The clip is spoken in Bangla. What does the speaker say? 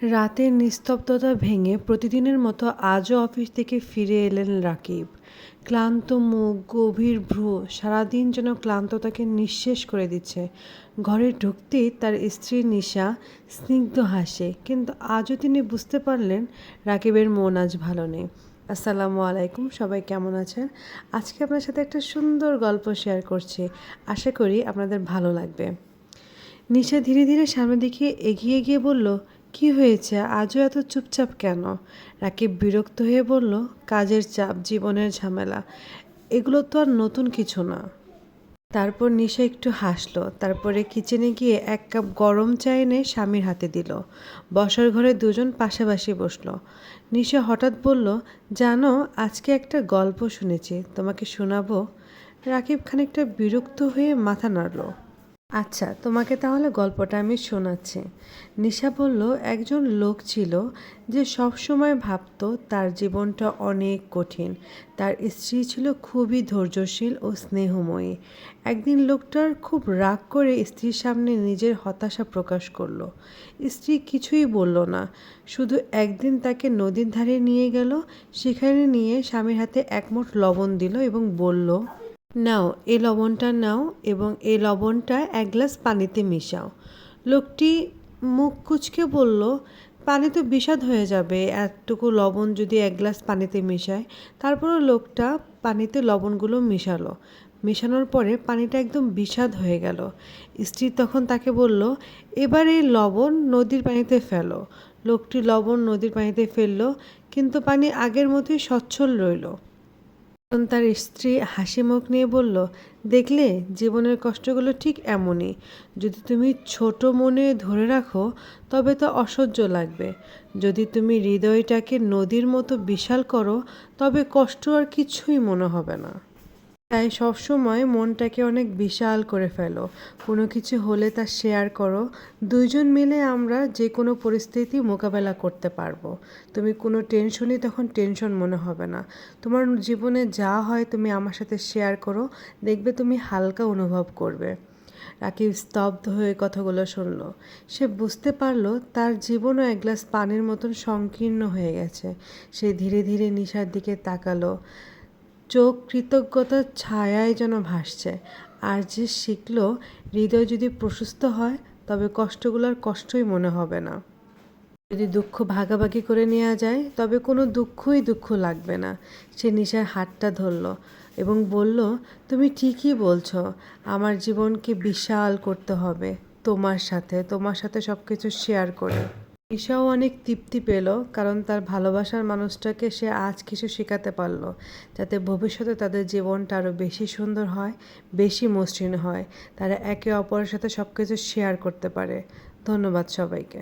রাতের নিস্তব্ধতা ভেঙে প্রতিদিনের মতো আজও অফিস থেকে ফিরে এলেন রাকিব। ক্লান্ত মুখ, গভীর ভ্রু, সারাদিন যেন ক্লান্ততাকে নিঃশেষ করে দিচ্ছে। ঘরে ঢুকতেই তার স্ত্রী নিশা স্নিগ্ধ হাসে, কিন্তু আজও তিনি বুঝতে পারলেন রাকিবের মন আজ ভালো নেই। আসসালামু আলাইকুম, সবাই কেমন আছেন? আজকে আপনার সাথে একটা সুন্দর গল্প শেয়ার করছি, আশা করি আপনাদের ভালো লাগবে। নিশা ধীরে ধীরে সামনের দিকে এগিয়ে গিয়ে বলল, কি হয়েছে, আজও এত চুপচাপ কেন? রাকিব বিরক্ত হয়ে বলল, কাজের চাপ, জীবনের ঝামেলা, এগুলো তো আর নতুন কিছু না। তারপর নিশা একটু হাসলো, তারপরে কিচেনে গিয়ে এক কাপ গরম চা এনে স্বামীর হাতে দিল। বসার ঘরে দুজন পাশাপাশি বসলো। নিশা হঠাৎ বলল, জানো, আজকে একটা গল্প শুনেছি, তোমাকে শোনাবো? রাকিব খানিকটা বিরক্ত হয়ে মাথা নাড়ল। আচ্ছা, তোমাকে তাহলে গল্পটা আমি শোনাচ্ছি। নিশা বলল, একজন লোক ছিল যে সব সময় ভাবত তার জীবনটা অনেক কঠিন। তার স্ত্রী ছিল খুবই ধৈর্যশীল ও স্নেহময়ী। একদিন লোকটার খুব রাগ করে স্ত্রীর সামনে নিজের হতাশা প্রকাশ করলো। স্ত্রী কিছুই বলল না, শুধু একদিন তাকে নদীর ধারে নিয়ে গেল। সেখানে নিয়ে স্বামীর হাতে এক মুঠ লবণ দিল এবং বলল, নাও, এই লবণটা নাও এবং এই লবণটা এক গ্লাস পানিতে মিশাও। লোকটি মুখ কুঁচকে বলল, পানি তো বিস্বাদ হয়ে যাবে, এতটুকু লবণ যদি এক গ্লাস পানিতে মিশায়। তারপরও লোকটা পানিতে লবণগুলো মিশালো। মেশানোর পরে পানিটা একদম বিস্বাদ হয়ে গেল। স্ত্রী তখন তাকে বলল, এবার এই লবণ নদীর পানিতে ফেলো। লোকটি লবণ নদীর পানিতে ফেললো, কিন্তু পানি আগের মতোই সচ্ছল রইল। তখন তার স্ত্রী হাসি মুখ নিয়ে বলল, দেখলে, জীবনের কষ্টগুলো ঠিক এমনই। যদি তুমি ছোট মনে ধরে রাখো তবে তো অসহ্য লাগবে। যদি তুমি হৃদয়টাকে নদীর মতো বিশাল করো তবে কষ্ট আর কিছুই মনে হবে না। তাই সবসময় মনটাকে অনেক বিশাল করে ফেলো। কোনো কিছু হলে তা শেয়ার করো। দুইজন মিলে আমরা যে কোনো পরিস্থিতি মোকাবেলা করতে পারবো। তুমি কোনো টেনশনই তখন টেনশন মনে হবে না। তোমার জীবনে যা হয় তুমি আমার সাথে শেয়ার করো, দেখবে তুমি হালকা অনুভব করবে। রাকিব স্তব্ধ হয়ে কথাগুলো শুনল। সে বুঝতে পারলো তার জীবনও এক গ্লাস পানির মতন সংকীর্ণ হয়ে গেছে। সে ধীরে ধীরে নিশার দিকে তাকালো। চোখ কৃতজ্ঞতার ছায়ায় যেন ভাসছে। আর যে শিখল, হৃদয় যদি প্রশস্ত হয় তবে কষ্টগুলোর কষ্টই মনে হবে না। যদি দুঃখ ভাগাভাগি করে নেওয়া যায় তবে কোনো দুঃখই দুঃখ লাগবে না। সে নিশার হাতটা ধরল এবং বলল, তুমি ঠিকই বলছো, আমার জীবনকে বিশাল করতে হবে তোমার সাথে সব কিছু শেয়ার করে। নিশাও অনেক তৃপ্তি পেল, কারণ তার ভালোবাসার মানুষটাকে সে আজ কিছু শেখাতে পারল, যাতে ভবিষ্যতে তাদের জীবনটা আরও বেশি সুন্দর হয়, বেশি মসৃণ হয়, তারা একে অপরের সাথে সব কিছু শেয়ার করতে পারে। ধন্যবাদ সবাইকে।